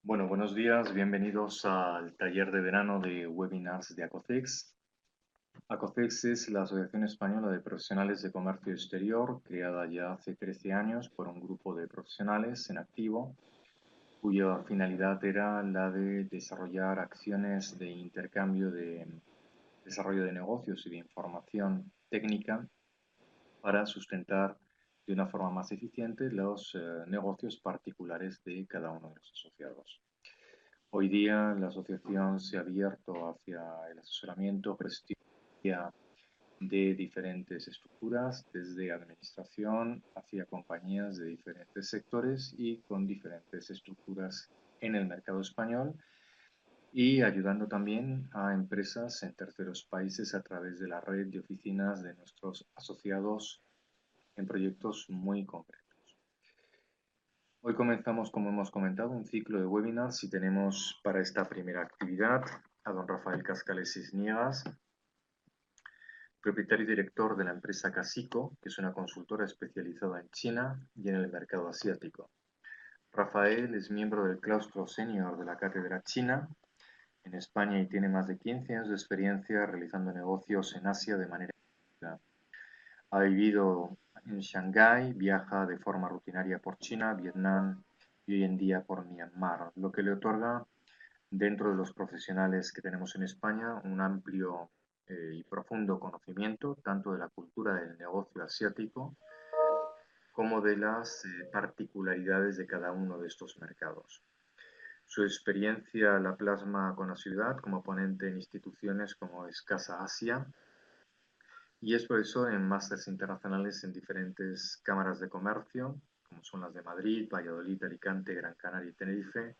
Bueno, buenos días, bienvenidos al taller de verano de webinars de ACOCEX. ACOCEX es la Asociación Española de Profesionales de Comercio Exterior, creada ya hace 13 años por un grupo de profesionales en activo, cuya finalidad era la de desarrollar acciones de intercambio de desarrollo de negocios y de información técnica para sustentar de una forma más eficiente los negocios particulares de cada uno de los asociados. Hoy día la asociación se ha abierto hacia el asesoramiento, prestigio de diferentes estructuras, desde administración hacia compañías de diferentes sectores y con diferentes estructuras en el mercado español y ayudando también a empresas en terceros países a través de la red de oficinas de nuestros asociados en proyectos muy concretos. Hoy comenzamos, como hemos comentado, un ciclo de webinars y tenemos para esta primera actividad a don Rafael Cascales Cisniegas, propietario y director de la empresa Casico, que es una consultora especializada en China y en el mercado asiático. Rafael es miembro del claustro senior de la Cátedra China en España y tiene más de 15 años de experiencia realizando negocios en Asia de manera activa. Ha vivido en Shanghái, viaja de forma rutinaria por China, Vietnam y hoy en día por Myanmar, lo que le otorga, dentro de los profesionales que tenemos en España, un amplio y profundo conocimiento tanto de la cultura del negocio asiático como de las particularidades de cada uno de estos mercados. Su experiencia la plasma con asiduidad como ponente en instituciones como es Casa Asia, y es profesor en másters internacionales en diferentes cámaras de comercio, como son las de Madrid, Valladolid, Alicante, Gran Canaria y Tenerife,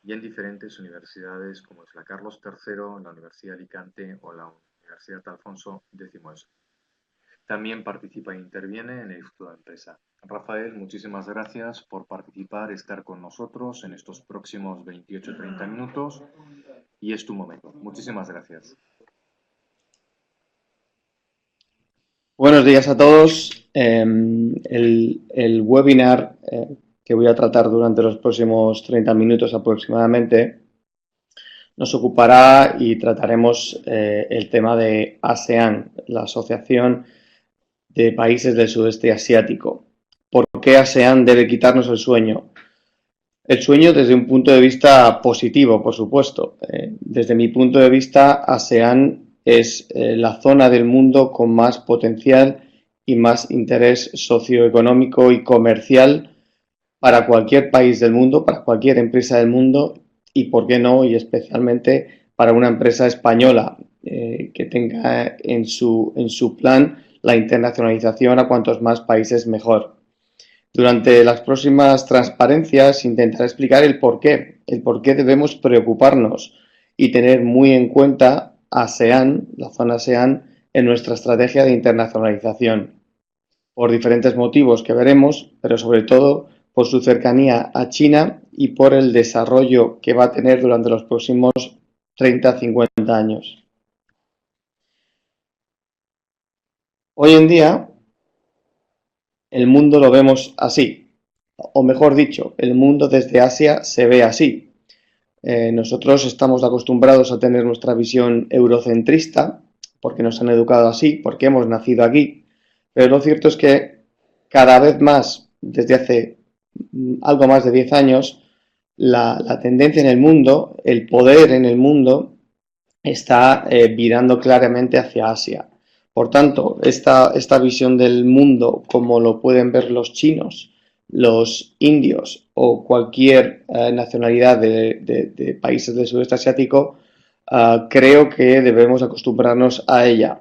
y en diferentes universidades como es la Carlos III, la Universidad de Alicante o la Universidad Alfonso X. También participa e interviene en el Instituto de Empresa. Rafael, muchísimas gracias por participar, estar con nosotros en estos próximos 28-30 minutos y es tu momento. Muchísimas gracias. Buenos días a todos. El webinar que voy a tratar durante los próximos 30 minutos aproximadamente nos ocupará y trataremos el tema de ASEAN, la Asociación de Países del Sudeste Asiático. ¿Por qué ASEAN debe quitarnos el sueño? El sueño desde un punto de vista positivo, por supuesto. Desde mi punto de vista, ASEAN es la zona del mundo con más potencial y más interés socioeconómico y comercial para cualquier país del mundo, para cualquier empresa del mundo y, por qué no, y especialmente para una empresa española que tenga en su plan la internacionalización a cuantos más países mejor. Durante las próximas transparencias intentaré explicar el por qué debemos preocuparnos y tener muy en cuenta ASEAN, la zona ASEAN, en nuestra estrategia de internacionalización, por diferentes motivos que veremos, pero sobre todo por su cercanía a China y por el desarrollo que va a tener durante los próximos 30-50 años. Hoy en día, el mundo lo vemos así, o mejor dicho, el mundo desde Asia se ve así. Nosotros estamos acostumbrados a tener nuestra visión eurocentrista, porque nos han educado así, porque hemos nacido aquí, pero lo cierto es que cada vez más, desde hace algo más de 10 años, la tendencia en el mundo, el poder en el mundo, está virando claramente hacia Asia. Por tanto, esta visión del mundo, como lo pueden ver los chinos, los indios o cualquier nacionalidad de países del sudeste asiático, creo que debemos acostumbrarnos a ella.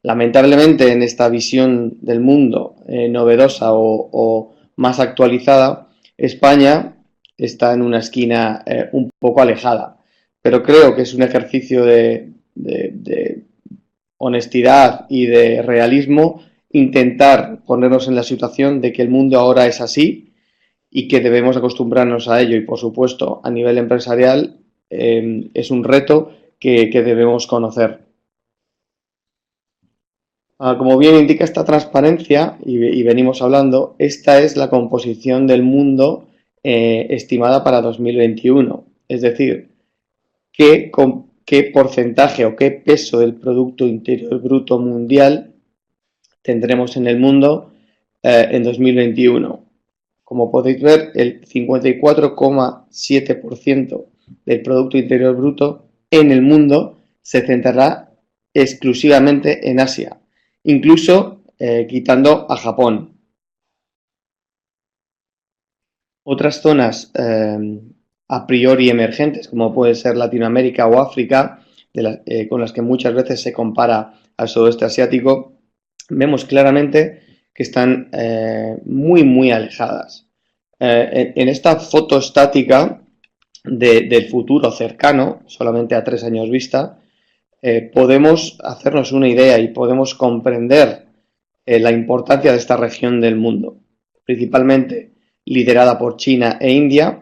Lamentablemente, en esta visión del mundo novedosa o más actualizada, España está en una esquina un poco alejada. Pero creo que es un ejercicio de honestidad y de realismo intentar ponernos en la situación de que el mundo ahora es así y que debemos acostumbrarnos a ello. Y por supuesto, a nivel empresarial, es un reto que debemos conocer. Como bien indica esta transparencia, y venimos hablando, esta es la composición del mundo estimada para 2021. Es decir, qué porcentaje o qué peso del Producto Interior Bruto mundial tendremos en el mundo en 2021. Como podéis ver, el 54,7% del Producto Interior Bruto en el mundo se centrará exclusivamente en Asia, incluso quitando a Japón. Otras zonas a priori emergentes, como puede ser Latinoamérica o África, con las que muchas veces se compara al sudeste asiático, vemos claramente que están muy alejadas. En esta foto estática del futuro cercano, solamente a 3 años vista, podemos hacernos una idea y podemos comprender la importancia de esta región del mundo, principalmente liderada por China e India,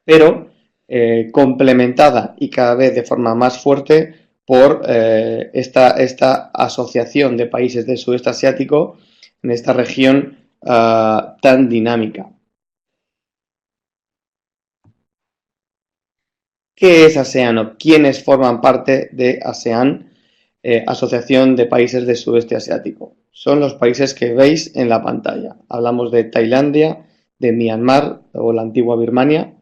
pero complementada y cada vez de forma más fuerte por esta asociación de países del sudeste asiático en esta región tan dinámica. ¿Qué es ASEAN o quiénes forman parte de ASEAN, Asociación de Países del Sudeste Asiático? Son los países que veis en la pantalla. Hablamos de Tailandia, de Myanmar o la antigua Birmania,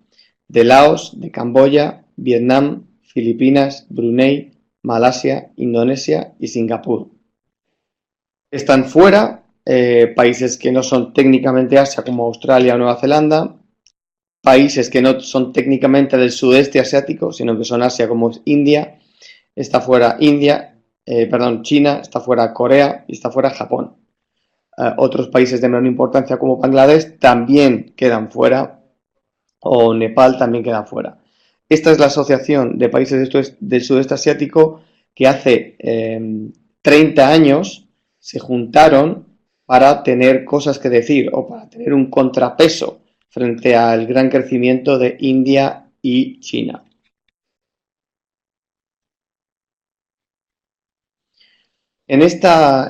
de Laos, de Camboya, Vietnam, Filipinas, Brunei, Malasia, Indonesia y Singapur. Están fuera países que no son técnicamente Asia como Australia o Nueva Zelanda, países que no son técnicamente del sudeste asiático, sino que son Asia como es India, está fuera China, está fuera Corea y está fuera Japón. Otros países de menor importancia como Bangladesh también quedan fuera, o Nepal también queda fuera. Esta es la Asociación de Países del Sudeste Asiático que hace 30 años se juntaron para tener cosas que decir o para tener un contrapeso frente al gran crecimiento de India y China. En esta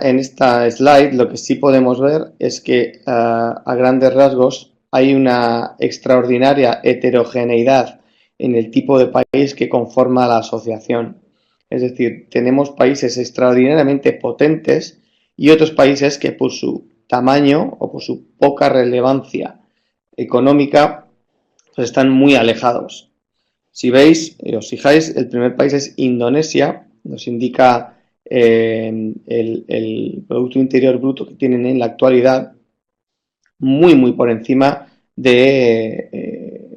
slide lo que sí podemos ver es que a grandes rasgos hay una extraordinaria heterogeneidad en el tipo de país que conforma la asociación. Es decir, tenemos países extraordinariamente potentes y otros países que por su tamaño o por su poca relevancia económica pues están muy alejados. Si veis, os fijáis, el primer país es Indonesia, nos indica el Producto Interior Bruto que tienen en la actualidad, muy por encima de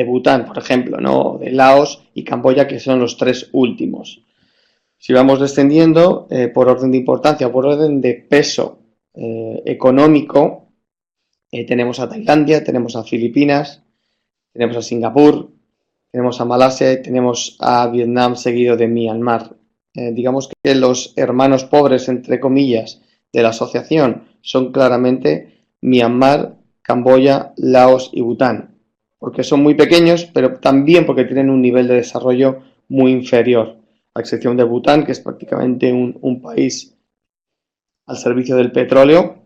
Bután, por ejemplo, ¿no? De Laos y Camboya, que son los 3 últimos. Si vamos descendiendo por orden de importancia, por orden de peso económico, tenemos a Tailandia, tenemos a Filipinas, tenemos a Singapur, tenemos a Malasia y tenemos a Vietnam seguido de Myanmar. Digamos que los hermanos pobres, entre comillas, de la asociación son claramente Myanmar, Camboya, Laos y Bután, porque son muy pequeños, pero también porque tienen un nivel de desarrollo muy inferior, a excepción de Bután, que es prácticamente un país al servicio del petróleo.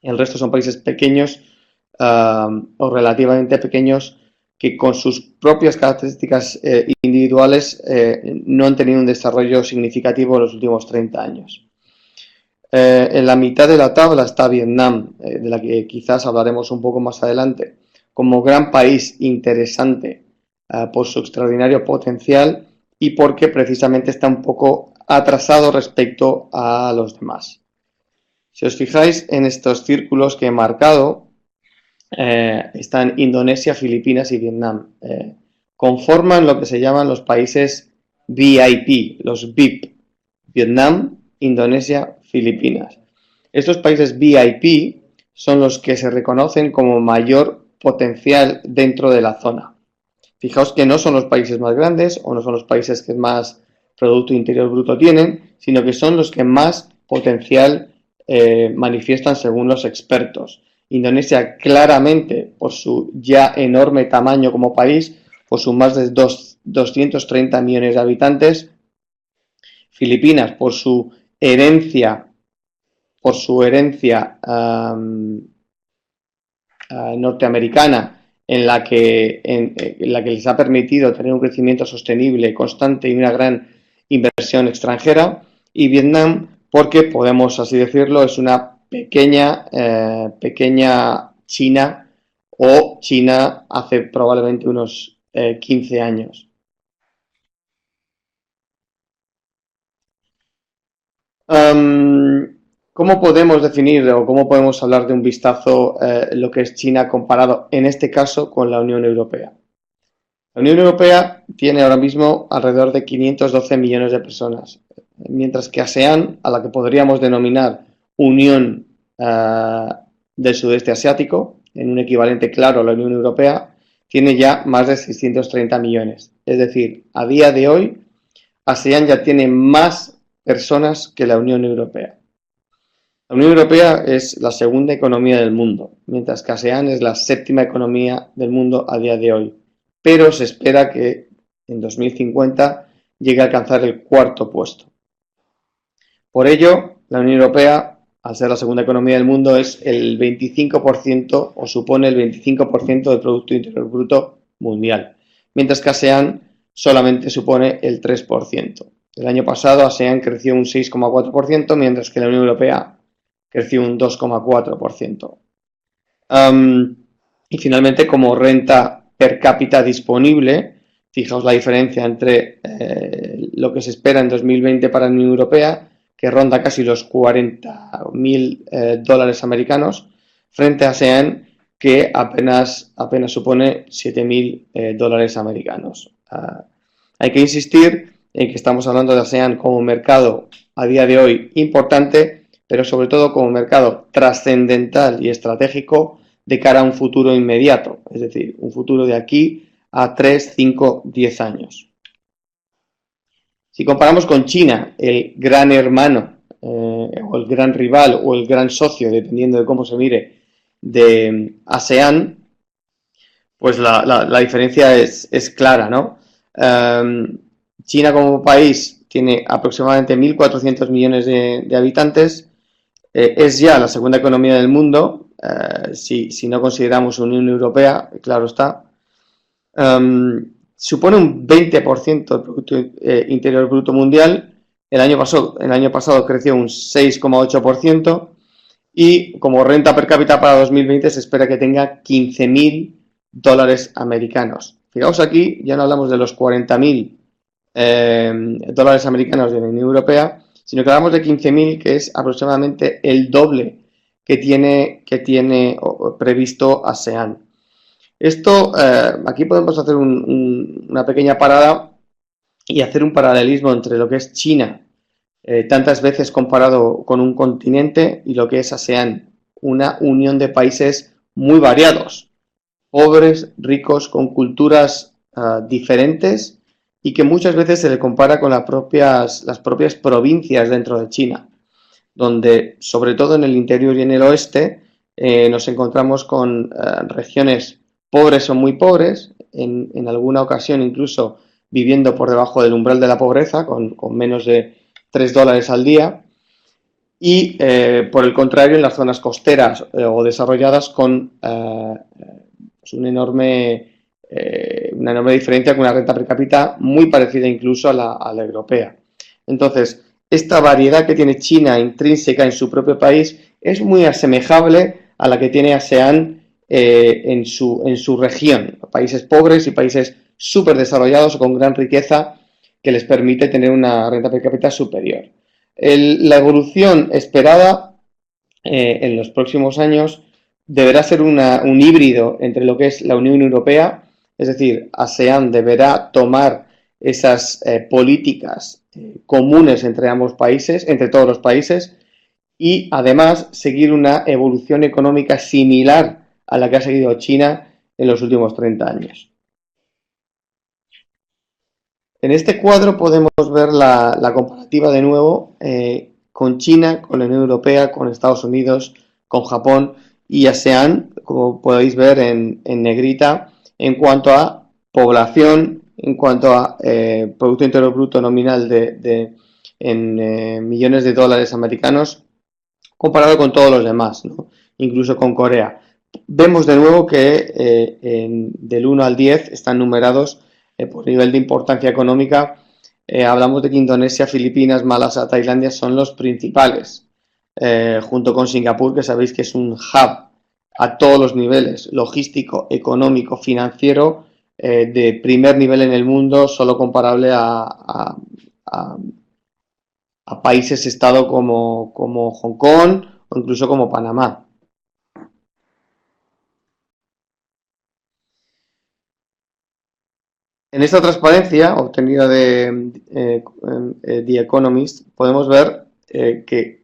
El resto son países pequeños o relativamente pequeños que con sus propias características individuales no han tenido un desarrollo significativo en los últimos 30 años. En la mitad de la tabla está Vietnam, de la que quizás hablaremos un poco más adelante, como gran país interesante por su extraordinario potencial y porque precisamente está un poco atrasado respecto a los demás. Si os fijáis en estos círculos que he marcado, están Indonesia, Filipinas y Vietnam. Conforman lo que se llaman los países VIP, los VIP. Vietnam, Indonesia, Filipinas. Estos países VIP son los que se reconocen como mayor potencial dentro de la zona. Fijaos que no son los países más grandes o no son los países que más Producto Interior Bruto tienen, sino que son los que más potencial manifiestan según los expertos. Indonesia claramente por su ya enorme tamaño como país, por sus más de 230 millones de habitantes. Filipinas por su herencia norteamericana en la que les ha permitido tener un crecimiento sostenible, constante y una gran inversión extranjera, y Vietnam porque, podemos así decirlo, es una pequeña China, o China hace probablemente unos 15 años. ¿Cómo podemos definir o cómo podemos hablar de un vistazo lo que es China comparado en este caso con la Unión Europea? La Unión Europea tiene ahora mismo alrededor de 512 millones de personas, mientras que ASEAN, a la que podríamos denominar Unión del Sudeste Asiático, en un equivalente claro a la Unión Europea, tiene ya más de 630 millones. Es decir, a día de hoy, ASEAN ya tiene más personas que la Unión Europea. La Unión Europea es la segunda economía del mundo, mientras que ASEAN es la séptima economía del mundo a día de hoy, pero se espera que en 2050 llegue a alcanzar el cuarto puesto. Por ello, la Unión Europea, al ser la segunda economía del mundo, es el 25% o supone el 25% del Producto Interior Bruto mundial, mientras que ASEAN solamente supone el 3%. El año pasado ASEAN creció un 6,4%, mientras que la Unión Europea creció un 2,4%. Y finalmente, como renta per cápita disponible, fijaos la diferencia entre lo que se espera en 2020 para la Unión Europea, que ronda casi los 40.000 dólares americanos, frente a ASEAN, que apenas supone 7.000 dólares americanos. Hay que insistir en que estamos hablando de ASEAN como un mercado a día de hoy importante, pero sobre todo como mercado trascendental y estratégico de cara a un futuro inmediato, es decir, un futuro de aquí a 3, 5, 10 años. Si comparamos con China, el gran hermano, o el gran rival, o el gran socio, dependiendo de cómo se mire, de ASEAN, pues la diferencia es clara, ¿no? China como país tiene aproximadamente 1.400 millones de habitantes, es ya la segunda economía del mundo, si no consideramos Unión Europea, claro está. Supone un 20% del Producto Interior Bruto Mundial. El año pasado creció un 6,8%, y como renta per cápita para 2020 se espera que tenga 15.000 dólares americanos. Fijaos aquí, ya no hablamos de los 40.000 dólares americanos de la Unión Europea, sino que hablamos de 15.000, que es aproximadamente el doble que tiene previsto ASEAN. Esto, aquí podemos hacer una pequeña parada y hacer un paralelismo entre lo que es China, tantas veces comparado con un continente, y lo que es ASEAN, una unión de países muy variados, pobres, ricos, con culturas diferentes, y que muchas veces se le compara con las propias provincias dentro de China, donde, sobre todo en el interior y en el oeste, nos encontramos con regiones pobres o muy pobres, en alguna ocasión incluso viviendo por debajo del umbral de la pobreza, con menos de 3 dólares al día, y por el contrario en las zonas costeras o desarrolladas con pues una enorme diferencia, con una renta per cápita muy parecida incluso a la europea. Entonces, esta variedad que tiene China intrínseca en su propio país es muy asemejable a la que tiene ASEAN en su región, países pobres y países súper desarrollados con gran riqueza que les permite tener una renta per cápita superior. La evolución esperada en los próximos años deberá ser un híbrido entre lo que es la Unión Europea, es decir, ASEAN deberá tomar esas políticas comunes entre ambos países, entre todos los países, y además seguir una evolución económica similar a la que ha seguido China en los últimos 30 años. En este cuadro podemos ver la comparativa de nuevo con China, con la Unión Europea, con Estados Unidos, con Japón y ASEAN, como podéis ver en negrita, en cuanto a población, en cuanto a Producto Interior Bruto nominal en millones de dólares americanos, comparado con todos los demás, ¿no? Incluso con Corea. vemos de nuevo que del 1 al 10 están numerados por nivel de importancia económica. Hablamos de que Indonesia, Filipinas, Malasia, Tailandia son los principales, junto con Singapur, que sabéis que es un hub a todos los niveles, logístico, económico, financiero, de primer nivel en el mundo, solo comparable a países-estado como Hong Kong o incluso como Panamá. En esta transparencia obtenida de The Economist podemos ver que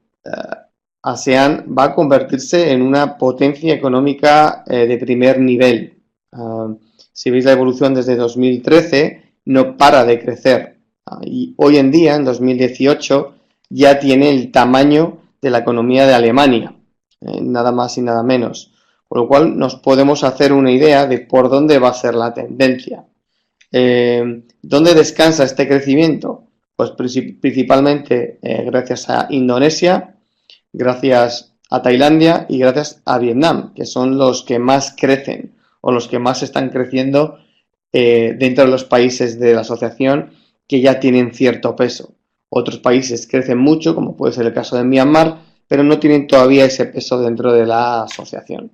ASEAN va a convertirse en una potencia económica de primer nivel. Si veis la evolución desde 2013, no para de crecer. Y hoy en día, en 2018, ya tiene el tamaño de la economía de Alemania, nada más y nada menos. Por lo cual nos podemos hacer una idea de por dónde va a ser la tendencia. ¿Dónde descansa este crecimiento? Pues principalmente gracias a Indonesia, gracias a Tailandia y gracias a Vietnam, que son los que más crecen o los que más están creciendo dentro de los países de la asociación que ya tienen cierto peso. Otros países crecen mucho, como puede ser el caso de Myanmar, pero no tienen todavía ese peso dentro de la asociación.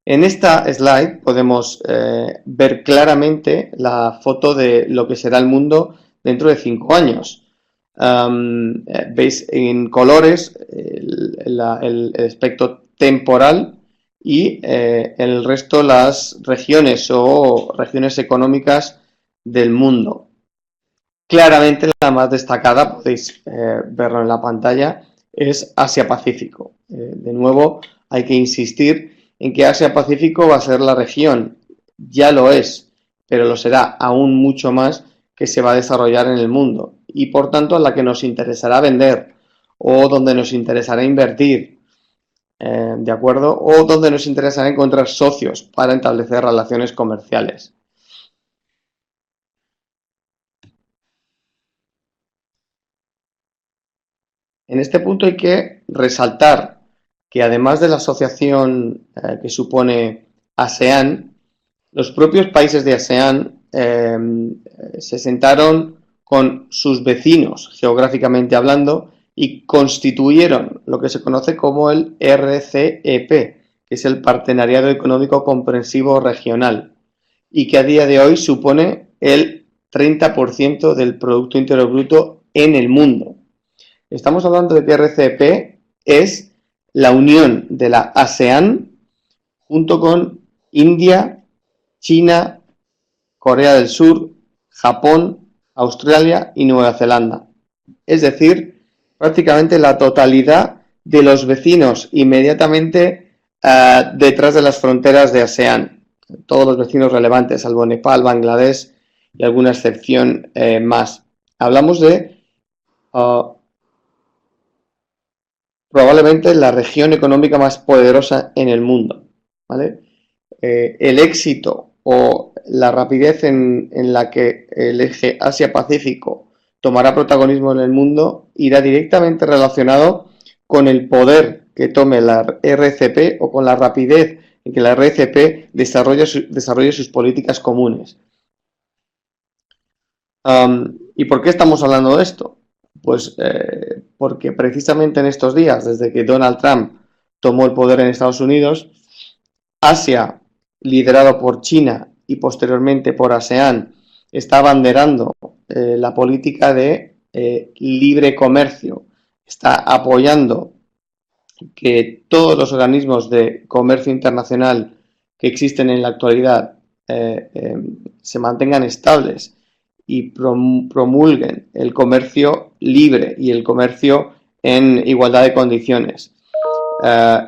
En esta slide podemos ver claramente la foto de lo que será el mundo dentro de 5 años. Veis en colores el espectro temporal y el resto las regiones o regiones económicas del mundo. Claramente la más destacada, podéis verlo en la pantalla, es Asia-Pacífico. De nuevo, hay que insistir en que Asia-Pacífico va a ser la región, ya lo es, pero lo será aún mucho más que se va a desarrollar en el mundo y por tanto a la que nos interesará vender o donde nos interesará invertir, ¿de acuerdo? O donde nos interesará encontrar socios para establecer relaciones comerciales. En este punto hay que resaltar que además de la asociación que supone ASEAN, los propios países de ASEAN se sentaron con sus vecinos, geográficamente hablando, y constituyeron lo que se conoce como el RCEP, que es el Partenariado Económico Comprensivo Regional, y que a día de hoy supone el 30% del Producto Interior Bruto en el mundo. Estamos hablando de que RCEP es la unión de la ASEAN junto con India, China, Corea del Sur, Japón, Australia y Nueva Zelanda. Es decir, prácticamente la totalidad de los vecinos inmediatamente detrás de las fronteras de ASEAN. Todos los vecinos relevantes, salvo Nepal, Bangladesh y alguna excepción más. Hablamos de probablemente la región económica más poderosa en el mundo, ¿vale? El éxito o la rapidez en la que el eje Asia-Pacífico tomará protagonismo en el mundo irá directamente relacionado con el poder que tome la RCP o con la rapidez en que la RCP desarrolle sus políticas comunes. ¿Y por qué estamos hablando de esto? Pues porque precisamente en estos días, desde que Donald Trump tomó el poder en Estados Unidos, Asia, liderado por China y posteriormente por ASEAN, está abanderando la política de libre comercio, está apoyando que todos los organismos de comercio internacional que existen en la actualidad se mantengan estables y promulguen el comercio libre y el comercio en igualdad de condiciones.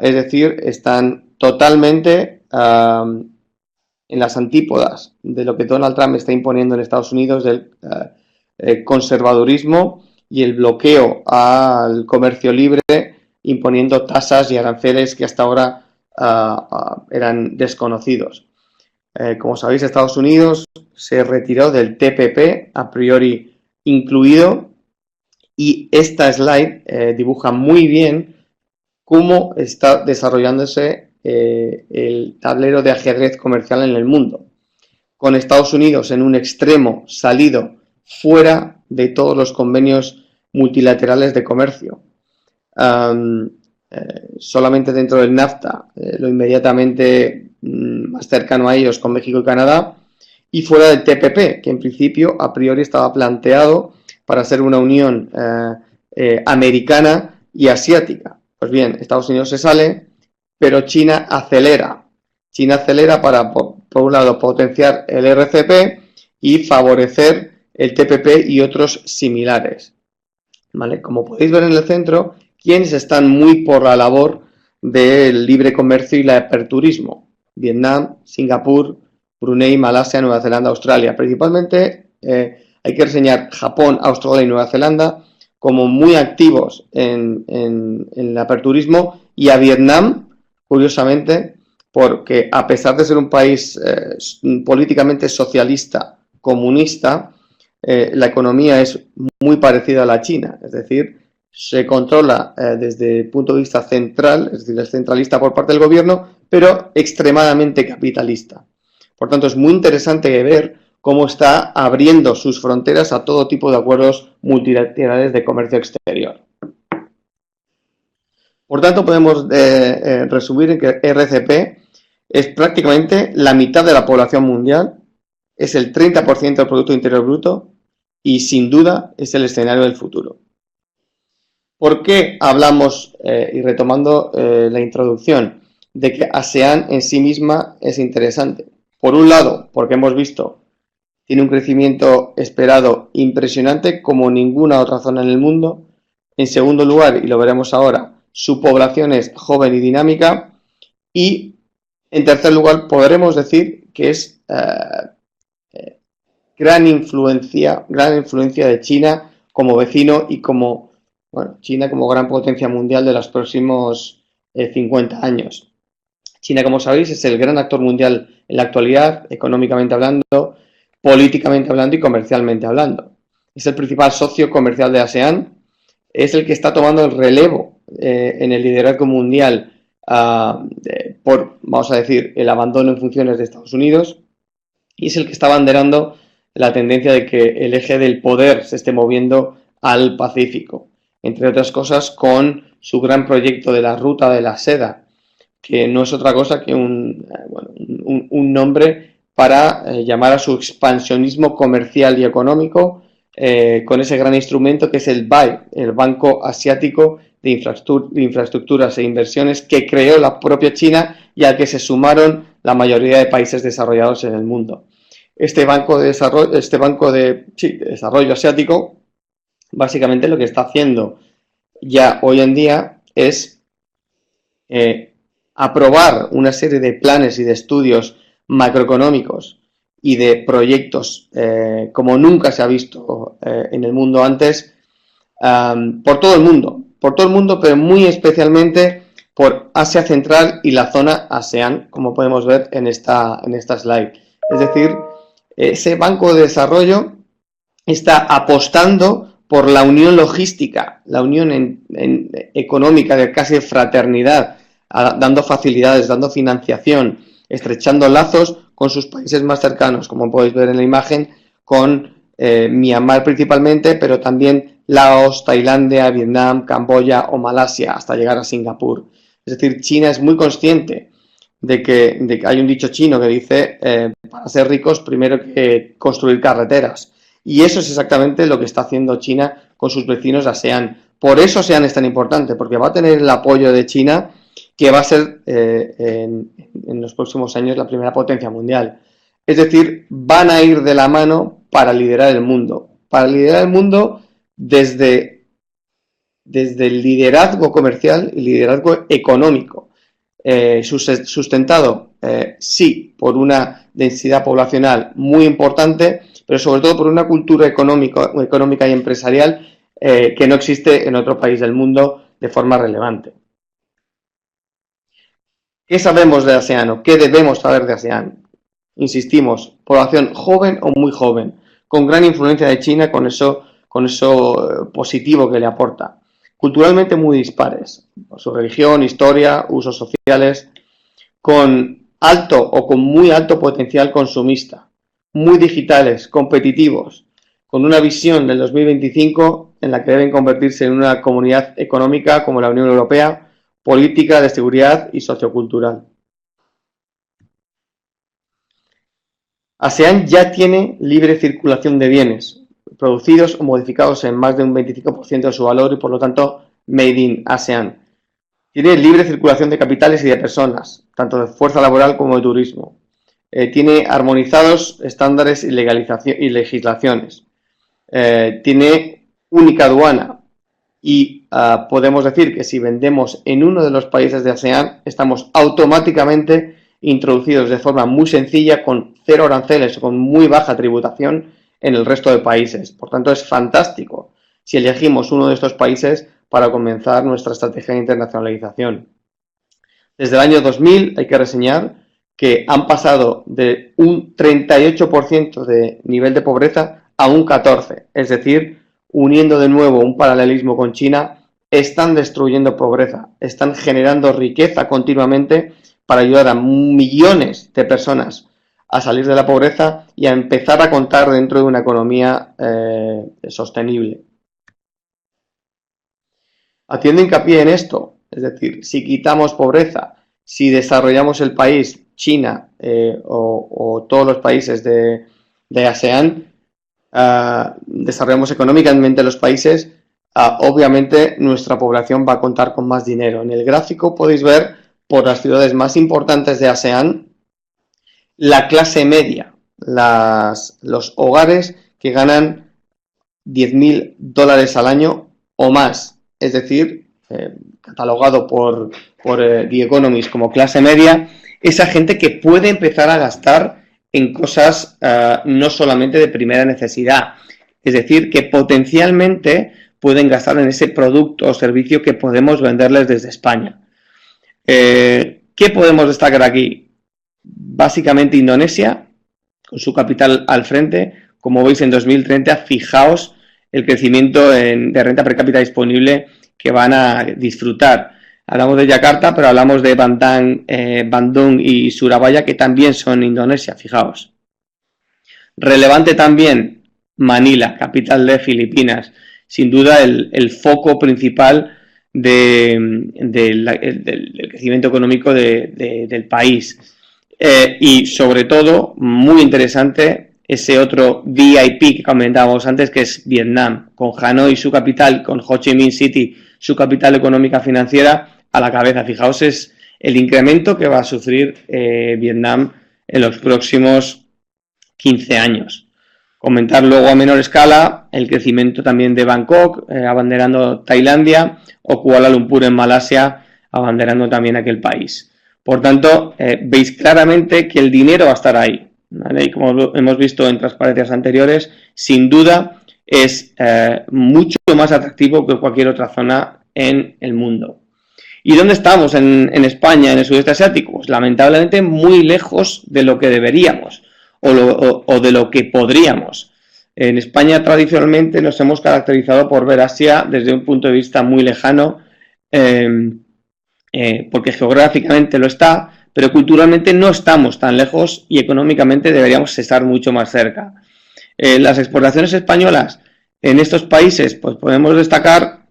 Es decir, están totalmente en las antípodas de lo que Donald Trump está imponiendo en Estados Unidos del conservadurismo y el bloqueo al comercio libre, imponiendo tasas y aranceles que hasta ahora eran desconocidos. Como sabéis, Estados Unidos se retiró del TPP, a priori incluido, y esta slide dibuja muy bien cómo está desarrollándose el tablero de ajedrez comercial en el mundo, con Estados Unidos en un extremo salido fuera de todos los convenios multilaterales de comercio. Solamente dentro del NAFTA, lo inmediatamente más cercano a ellos con México y Canadá, y fuera del TPP, que en principio a priori estaba planteado para ser una unión americana y asiática. Pues bien, Estados Unidos se sale, pero China acelera. China acelera para, por un lado, potenciar el RCP y favorecer el TPP y otros similares. ¿Vale? Como podéis ver en el centro, quienes están muy por la labor del libre comercio y el aperturismo: Vietnam, Singapur, Brunei, Malasia, Nueva Zelanda, Australia. Principalmente hay que reseñar Japón, Australia y Nueva Zelanda como muy activos en el aperturismo, y a Vietnam, curiosamente, porque a pesar de ser un país políticamente socialista, comunista, la economía es muy parecida a la China, es decir, se controla desde el punto de vista central, es decir, es centralista por parte del gobierno, pero extremadamente capitalista. Por tanto, es muy interesante ver cómo está abriendo sus fronteras a todo tipo de acuerdos multilaterales de comercio exterior. Por tanto, podemos resumir en que RCP es prácticamente la mitad de la población mundial, es el 30% del Producto Interior Bruto y sin duda es el escenario del futuro. ¿Por qué hablamos, y retomando la introducción, de que ASEAN en sí misma es interesante? Por un lado, porque hemos visto, tiene un crecimiento esperado impresionante como ninguna otra zona en el mundo. En segundo lugar, y lo veremos ahora, su población es joven y dinámica. Y en tercer lugar, podremos decir que es gran influencia de China como vecino y como, bueno, China como gran potencia mundial de los próximos 50 años. China, como sabéis, es el gran actor mundial en la actualidad, económicamente hablando, políticamente hablando y comercialmente hablando. Es el principal socio comercial de ASEAN, es el que está tomando el relevo en el liderazgo mundial por, vamos a decir, el abandono en funciones de Estados Unidos, y es el que está abanderando la tendencia de que el eje del poder se esté moviendo al Pacífico, entre otras cosas con su gran proyecto de la Ruta de la Seda, que no es otra cosa que un nombre para llamar a su expansionismo comercial y económico, con ese gran instrumento que es el BAI, el Banco Asiático de Infraestructuras e Inversiones, que creó la propia China y al que se sumaron la mayoría de países desarrollados en el mundo. Este banco de desarrollo asiático, básicamente lo que está haciendo ya hoy en día es aprobar una serie de planes y de estudios macroeconómicos y de proyectos como nunca se ha visto en el mundo antes, por todo el mundo, pero muy especialmente por Asia Central y la zona ASEAN, como podemos ver en esta slide. Es decir, ese banco de desarrollo está apostando por la unión logística, la unión económica de casi fraternidad, dando facilidades, dando financiación, estrechando lazos con sus países más cercanos, como podéis ver en la imagen, con Myanmar principalmente, pero también Laos, Tailandia, Vietnam, Camboya o Malasia, hasta llegar a Singapur. Es decir, China es muy consciente de que hay un dicho chino que dice, para ser ricos primero hay que construir carreteras. Y eso es exactamente lo que está haciendo China con sus vecinos de ASEAN. Por eso ASEAN es tan importante, porque va a tener el apoyo de China, que va a ser en los próximos años la primera potencia mundial. Es decir, van a ir de la mano para liderar el mundo. Para liderar el mundo desde el liderazgo comercial y liderazgo económico. Sustentado, sí, por una densidad poblacional muy importante, pero sobre todo por una cultura económica y empresarial que no existe en otro país del mundo de forma relevante. ¿Qué sabemos de ASEAN? ¿Qué debemos saber de ASEAN? Insistimos, población joven o muy joven, con gran influencia de China, con eso positivo que le aporta. culturalmente muy dispares, por su religión, historia, usos sociales, con alto o con muy alto potencial consumista, muy digitales, competitivos, con una visión del 2025 en la que deben convertirse en una comunidad económica como la Unión Europea, política de seguridad y sociocultural. ASEAN ya tiene libre circulación de bienes, producidos o modificados en más de un 25% de su valor y por lo tanto made in ASEAN. Tiene libre circulación de capitales y de personas, tanto de fuerza laboral como de turismo. Tiene armonizados estándares y legislaciones. Tiene única aduana y podemos decir que si vendemos en uno de los países de ASEAN estamos automáticamente introducidos de forma muy sencilla con 0 aranceles o con muy baja tributación en el resto de países. Por tanto, es fantástico si elegimos uno de estos países para comenzar nuestra estrategia de internacionalización. Desde el año 2000 hay que reseñar que han pasado de un 38% de nivel de pobreza a un 14%. Es decir, uniendo de nuevo un paralelismo con China, están destruyendo pobreza, están generando riqueza continuamente para ayudar a millones de personas a salir de la pobreza y a empezar a contar dentro de una economía sostenible. Haciendo hincapié en esto, es decir, si quitamos pobreza, si desarrollamos el país, China o todos los países de ASEAN, desarrollamos económicamente los países, obviamente nuestra población va a contar con más dinero. En el gráfico podéis ver por las ciudades más importantes de ASEAN la clase media, los hogares que ganan $10.000 al año o más, es decir, catalogado por The Economist como clase media, esa gente que puede empezar a gastar en cosas no solamente de primera necesidad, es decir, que potencialmente pueden gastar en ese producto o servicio que podemos venderles desde España. ¿Qué podemos destacar aquí? Básicamente Indonesia, con su capital al frente. Como veis, en 2030, fijaos el crecimiento de renta per cápita disponible que van a disfrutar. Hablamos de Yakarta, pero hablamos de Bandung y Surabaya, que también son Indonesia, fijaos. Relevante también Manila, capital de Filipinas. Sin duda el foco principal del crecimiento económico del país. Y sobre todo, muy interesante, ese otro VIP que comentábamos antes, que es Vietnam, con Hanoi su capital, con Ho Chi Minh City su capital económica financiera a la cabeza. Fijaos, es el incremento que va a sufrir Vietnam en los próximos 15 años. Comentar luego a menor escala el crecimiento también de Bangkok, abanderando Tailandia, o Kuala Lumpur en Malasia, abanderando también aquel país. Por tanto, veis claramente que el dinero va a estar ahí, ¿vale? Y como hemos visto en transparencias anteriores, sin duda es mucho más atractivo que cualquier otra zona en el mundo. ¿Y dónde estamos en España, en el sudeste asiático? Pues lamentablemente muy lejos de lo que deberíamos o de lo que podríamos. En España tradicionalmente nos hemos caracterizado por ver Asia desde un punto de vista muy lejano, porque geográficamente lo está, pero culturalmente no estamos tan lejos y económicamente deberíamos estar mucho más cerca. Las exportaciones españolas en estos países, pues podemos destacar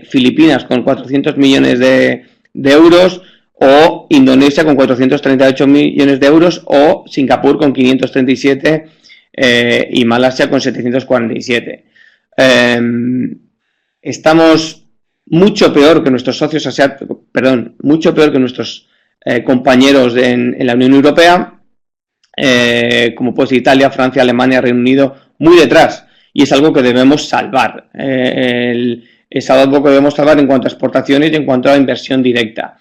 Filipinas con 400 millones de euros, o Indonesia con 438 millones de euros, o Singapur con 537 y Malasia con 747. Estamos mucho peor que nuestros socios asiáticos, mucho peor que nuestros compañeros en la Unión Europea, como pues Italia, Francia, Alemania, Reino Unido, muy detrás, y es algo que debemos salvar. Es algo que debemos salvar en cuanto a exportaciones y en cuanto a inversión directa.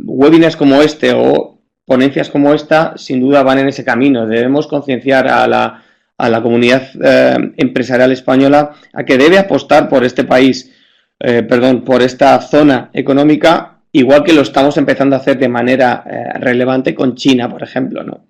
Webinars como este o ponencias como esta sin duda van en ese camino. Debemos concienciar a la comunidad empresarial española a que debe apostar por este país, por esta zona económica, igual que lo estamos empezando a hacer de manera relevante con China, por ejemplo, ¿no?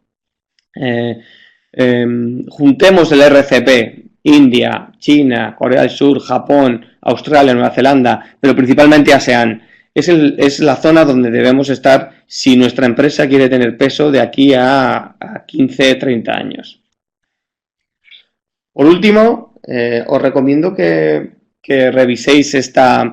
Juntemos el RCP, India, China, Corea del Sur, Japón, Australia, Nueva Zelanda, pero principalmente ASEAN. Es la zona donde debemos estar si nuestra empresa quiere tener peso de aquí a 15, 30 años. Por último, os recomiendo que reviséis este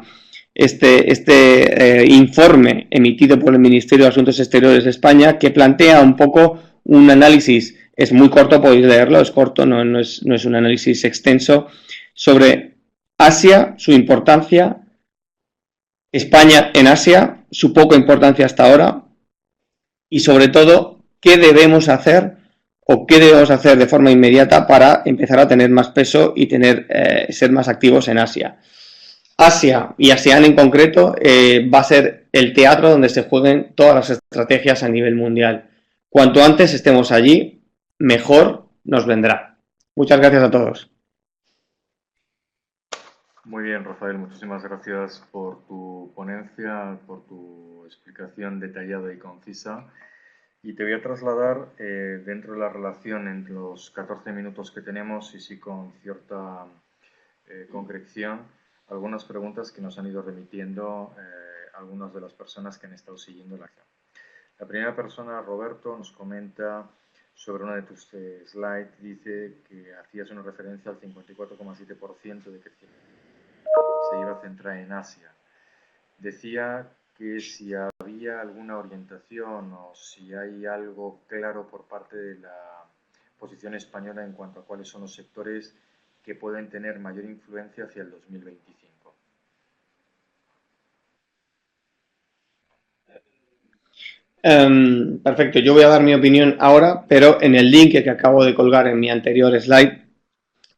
informe emitido por el Ministerio de Asuntos Exteriores de España, que plantea un poco un análisis, es muy corto, podéis leerlo, es corto, no es un análisis extenso, sobre Asia, su importancia, España en Asia, su poca importancia hasta ahora, y sobre todo, qué debemos hacer de forma inmediata para empezar a tener más peso y ser más activos en Asia. Asia y ASEAN en concreto va a ser el teatro donde se jueguen todas las estrategias a nivel mundial. Cuanto antes estemos allí, mejor nos vendrá. Muchas gracias a todos. Muy bien, Rafael, muchísimas gracias por tu ponencia, por tu explicación detallada y concisa. Y te voy a trasladar, dentro de la relación entre los 14 minutos que tenemos, y sí con cierta concreción, algunas preguntas que nos han ido remitiendo algunas de las personas que han estado siguiendo la acción. La primera persona, Roberto, nos comenta sobre una de tus slides, dice que hacías una referencia al 54,7% de crecimiento se iba a centrar en Asia. Decía que si había alguna orientación o si hay algo claro por parte de la posición española en cuanto a cuáles son los sectores que pueden tener mayor influencia hacia el 2025. Perfecto, yo voy a dar mi opinión ahora, pero en el link que acabo de colgar en mi anterior slide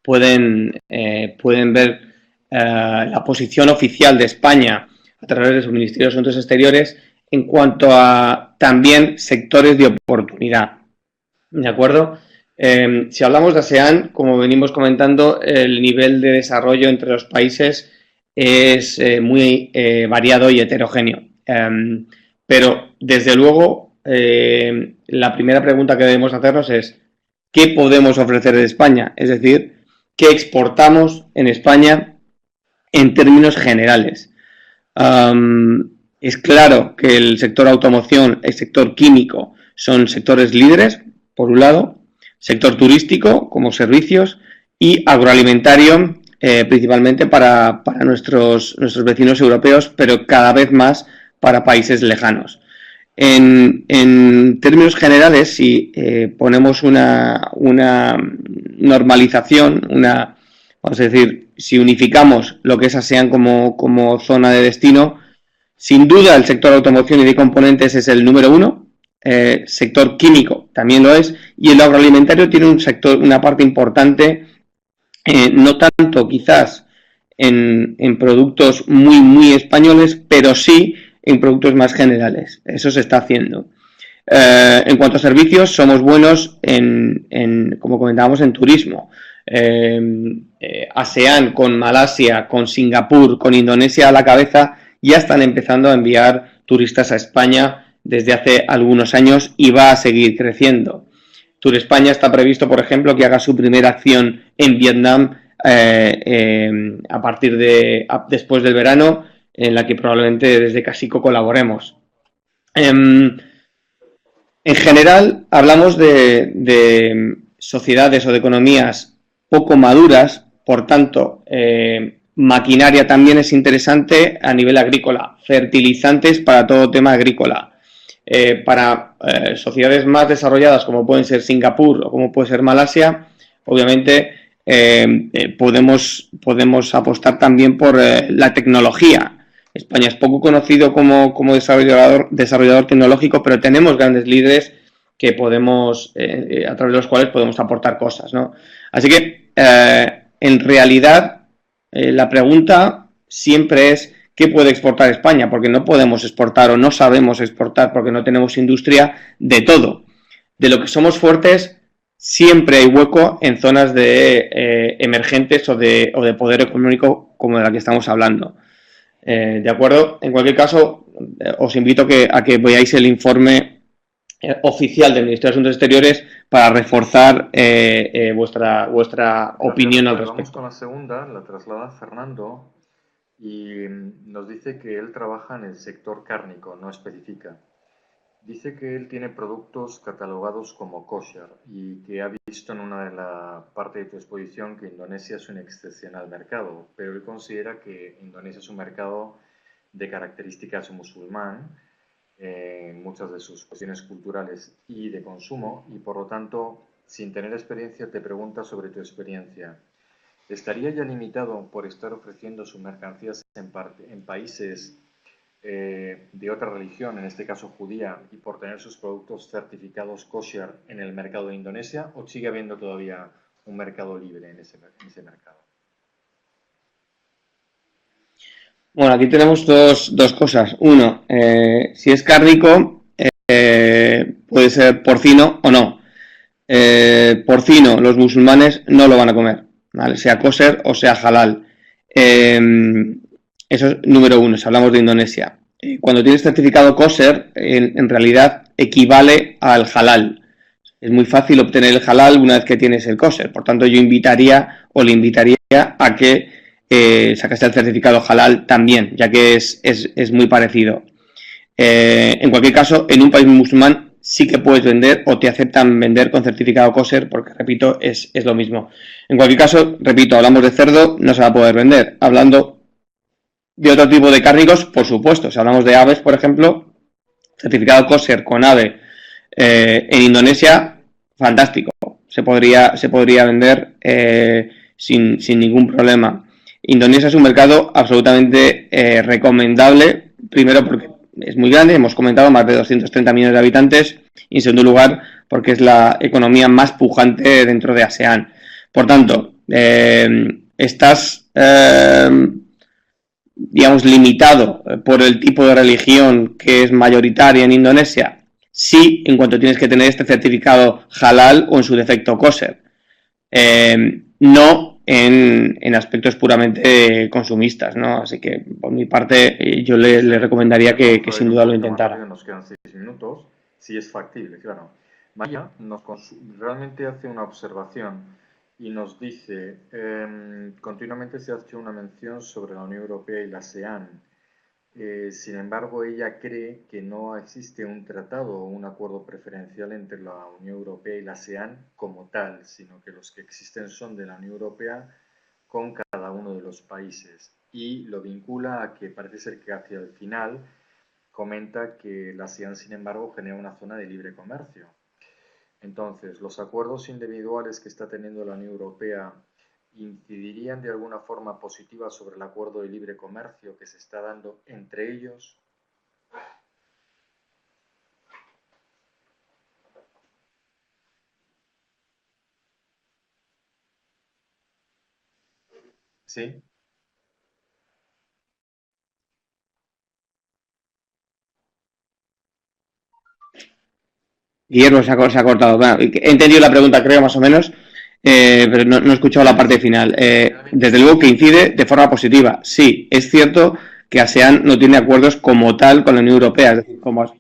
pueden ver la posición oficial de España a través de su Ministerio de Asuntos Exteriores en cuanto a también sectores de oportunidad. ¿De acuerdo? Si hablamos de ASEAN, como venimos comentando, el nivel de desarrollo entre los países es muy variado y heterogéneo. Pero, desde luego, la primera pregunta que debemos hacernos es ¿qué podemos ofrecer de España? Es decir, ¿qué exportamos en España en términos generales? Es claro que el sector automoción, el sector químico son sectores líderes, por un lado, sector turístico como servicios y agroalimentario, principalmente para nuestros vecinos europeos, pero cada vez más para países lejanos. En términos generales, si ponemos una normalización, vamos a decir, si unificamos lo que es ASEAN como zona de destino, sin duda el sector automoción y de componentes es el número uno, sector químico también lo es, y el agroalimentario tiene una parte importante, no tanto quizás en productos muy españoles, pero sí en productos más generales. Eso se está haciendo. En cuanto a servicios, somos buenos como comentábamos, en turismo. ASEAN con Malasia, con Singapur, con Indonesia a la cabeza, ya están empezando a enviar turistas a España desde hace algunos años y va a seguir creciendo. Tour España está previsto, por ejemplo, que haga su primera acción en Vietnam a partir después del verano, en la que probablemente desde Casico colaboremos. En general, hablamos de sociedades o de economías poco maduras, por tanto, maquinaria también es interesante a nivel agrícola, fertilizantes para todo tema agrícola. Para sociedades más desarrolladas como pueden ser Singapur o como puede ser Malasia, obviamente podemos apostar también por la tecnología. España es poco conocido como desarrollador tecnológico, pero tenemos grandes líderes que podemos, a través de los cuales podemos aportar cosas, ¿no? Así que, en realidad, la pregunta siempre es ¿qué puede exportar España? Porque no podemos exportar o no sabemos exportar porque no tenemos industria de todo. De lo que somos fuertes, siempre hay hueco en zonas de emergentes o de poder económico como de la que estamos hablando. ¿De acuerdo? En cualquier caso, os invito a que veáis el informe oficial del Ministerio de Asuntos Exteriores para reforzar vuestra opinión al Vamos con respecto. la segunda, la traslada Fernando y nos dice que él trabaja en el sector cárnico, no especifica. Dice que él tiene productos catalogados como kosher y que ha visto en una de las partes de tu exposición que Indonesia es un excepcional mercado, pero él considera que Indonesia es un mercado de características musulmán en muchas de sus cuestiones culturales y de consumo y por lo tanto, sin tener experiencia, te pregunta sobre tu experiencia. ¿Estaría ya limitado por estar ofreciendo sus mercancías en países de otra religión, en este caso judía, y por tener sus productos certificados kosher en el mercado de Indonesia, o sigue habiendo todavía un mercado libre en ese mercado? Bueno, aquí tenemos dos cosas. Uno, si es cárnico, puede ser porcino o no. Porcino, los musulmanes no lo van a comer, ¿vale? Sea kosher o sea halal. Eh, Eso es número uno, si hablamos de Indonesia. Cuando tienes certificado kosher, en realidad equivale al halal. Es muy fácil obtener el halal una vez que tienes el kosher. Por tanto, yo invitaría o le invitaría a que sacase el certificado halal también, ya que es muy parecido. En cualquier caso, en un país musulmán sí que puedes vender o te aceptan vender con certificado kosher, porque, repito, es lo mismo. En cualquier caso, repito, hablamos de cerdo, no se va a poder vender. Hablando de otro tipo de cárnicos, por supuesto. Si hablamos de aves, por ejemplo, certificado kosher con ave en Indonesia, fantástico. Se podría vender sin ningún problema. Indonesia es un mercado absolutamente recomendable, primero porque es muy grande, hemos comentado, más de 230 millones de habitantes, y en segundo lugar porque es la economía más pujante dentro de ASEAN. Por tanto, estás, digamos, limitado por el tipo de religión que es mayoritaria en Indonesia, sí, en cuanto tienes que tener este certificado halal o en su defecto kosher. No en aspectos puramente consumistas, ¿no? Así que, por mi parte, yo le recomendaría que Vamos a ir sin un duda lo poquito más intentara. rápido, nos quedan 6 minutos. Si es factible, claro. María realmente hace una observación y nos dice, continuamente se ha hecho una mención sobre la Unión Europea y la ASEAN. Sin embargo, ella cree que no existe un tratado o un acuerdo preferencial entre la Unión Europea y la ASEAN como tal, sino que los que existen son de la Unión Europea con cada uno de los países. Y lo vincula a que parece ser que hacia el final comenta que la ASEAN, sin embargo, genera una zona de libre comercio. Entonces, los acuerdos individuales que está teniendo la Unión Europea incidirían de alguna forma positiva sobre el acuerdo de libre comercio que se está dando entre ellos. ¿Sí? Guillermo se ha cortado. Bueno, he entendido la pregunta, creo, más o menos, pero no he escuchado la parte final. Desde luego que incide de forma positiva. Sí, es cierto que ASEAN no tiene acuerdos como tal con la Unión Europea, es decir, como...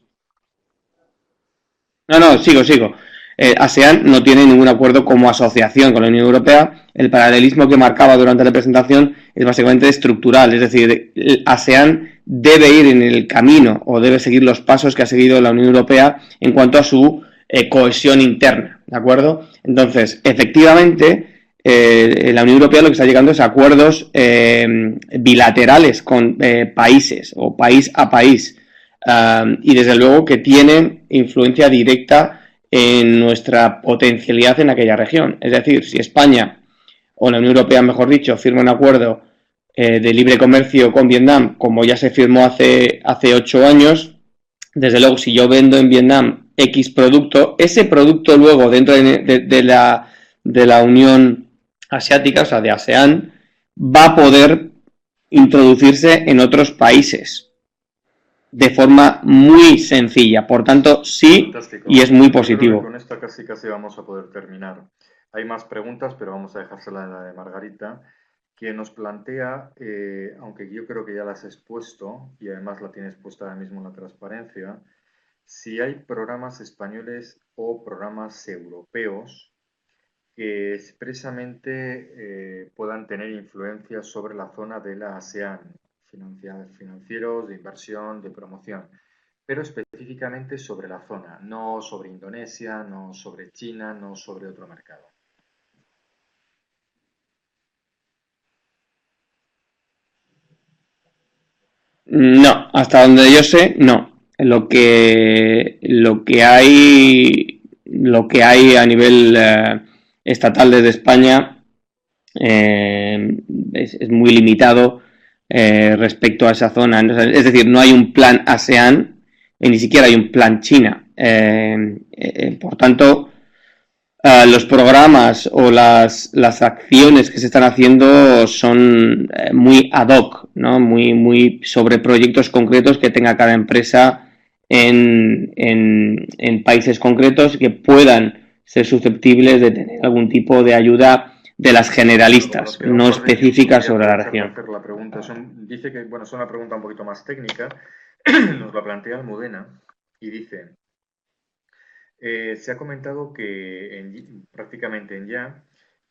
No, sigo. ASEAN no tiene ningún acuerdo como asociación con la Unión Europea. El paralelismo que marcaba durante la presentación es básicamente estructural, es decir, ASEAN debe ir en el camino o debe seguir los pasos que ha seguido la Unión Europea en cuanto a su cohesión interna, ¿de acuerdo? Entonces, efectivamente, la Unión Europea lo que está llegando es a acuerdos bilaterales con países o país a país. Y desde luego que tienen influencia directa en nuestra potencialidad en aquella región. Es decir, si España, o la Unión Europea, mejor dicho, firma un acuerdo de libre comercio con Vietnam, como ya se firmó hace 8 años, desde luego, si yo vendo en Vietnam X producto, ese producto luego dentro de la Unión Asiática, o sea, de ASEAN, va a poder introducirse en otros países de forma muy sencilla. Por tanto, sí, Fantástico. y es muy Yo creo que positivo. con esto casi vamos a poder terminar. Hay más preguntas, pero vamos a dejársela en la de Margarita, que nos plantea, aunque yo creo que ya las has expuesto y además la tienes puesta ahora mismo en la transparencia, si hay programas españoles o programas europeos que expresamente puedan tener influencia sobre la zona de la ASEAN, financieros, de inversión, de promoción, pero específicamente sobre la zona, no sobre Indonesia, no sobre China, no sobre otro mercado. No, hasta donde yo sé, no. Lo que hay a nivel estatal desde España es muy limitado respecto a esa zona. Es decir, no hay un plan ASEAN y ni siquiera hay un plan China. Por tanto, los programas o las acciones que se están haciendo son muy ad hoc, ¿no? Muy sobre proyectos concretos que tenga cada empresa en países concretos que puedan ser susceptibles de tener algún tipo de ayuda de las Bueno, como nos generalistas, queda un no par de tiempo, específicas quería sobre la aprovechar de región. hacer la pregunta. Dice que, bueno, es una pregunta un poquito más técnica. Nos la plantea Almudena y dice, se ha comentado que prácticamente en ya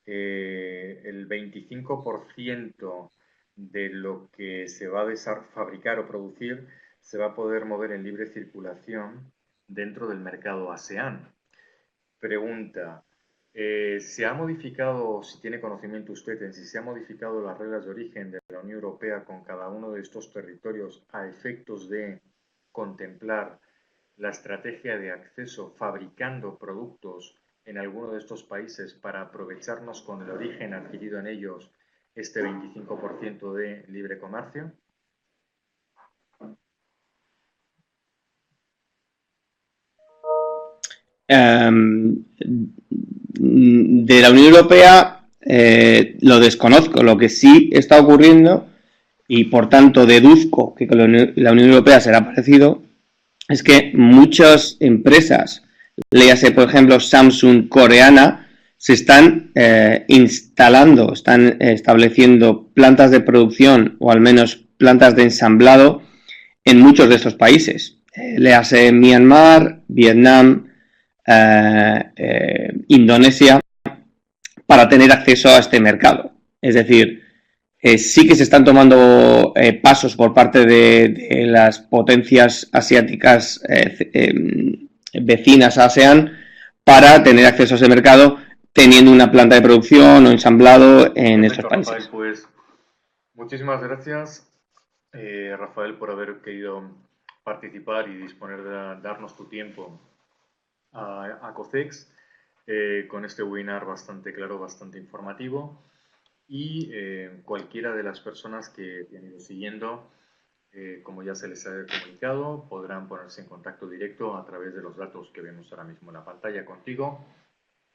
el 25% de lo que se va a fabricar o producir se va a poder mover en libre circulación dentro del mercado ASEAN. Pregunta, ¿se ha modificado, si tiene conocimiento usted, en si se han modificado las reglas de origen de la Unión Europea con cada uno de estos territorios a efectos de contemplar la estrategia de acceso fabricando productos en alguno de estos países para aprovecharnos con el origen adquirido en ellos este 25% de libre comercio? De la Unión Europea lo desconozco. Lo que sí está ocurriendo, y por tanto deduzco que con la Unión Europea será parecido, es que muchas empresas, léase por ejemplo Samsung coreana, se están instalando, están estableciendo plantas de producción o al menos plantas de ensamblado en muchos de estos países. Léase Myanmar, Vietnam, Indonesia, para tener acceso a este mercado. Es decir, sí que se están tomando pasos por parte de las potencias asiáticas vecinas a ASEAN para tener acceso a ese mercado teniendo una planta de producción o ensamblado en estos Perfecto, Rafael. países. Pues muchísimas gracias, Rafael, por haber querido participar y disponer de darnos tu tiempo a COCEX con este webinar bastante claro, bastante informativo. Y cualquiera de las personas que te han ido siguiendo, como ya se les ha comunicado, podrán ponerse en contacto directo a través de los datos que vemos ahora mismo en la pantalla contigo,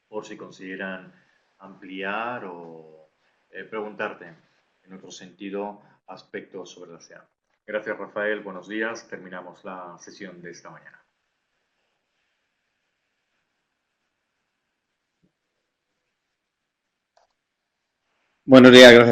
por si consideran ampliar o preguntarte en otro sentido aspectos sobre la SEA. Gracias, Rafael. Buenos días. Terminamos la sesión de esta mañana. Buenos días, gracias.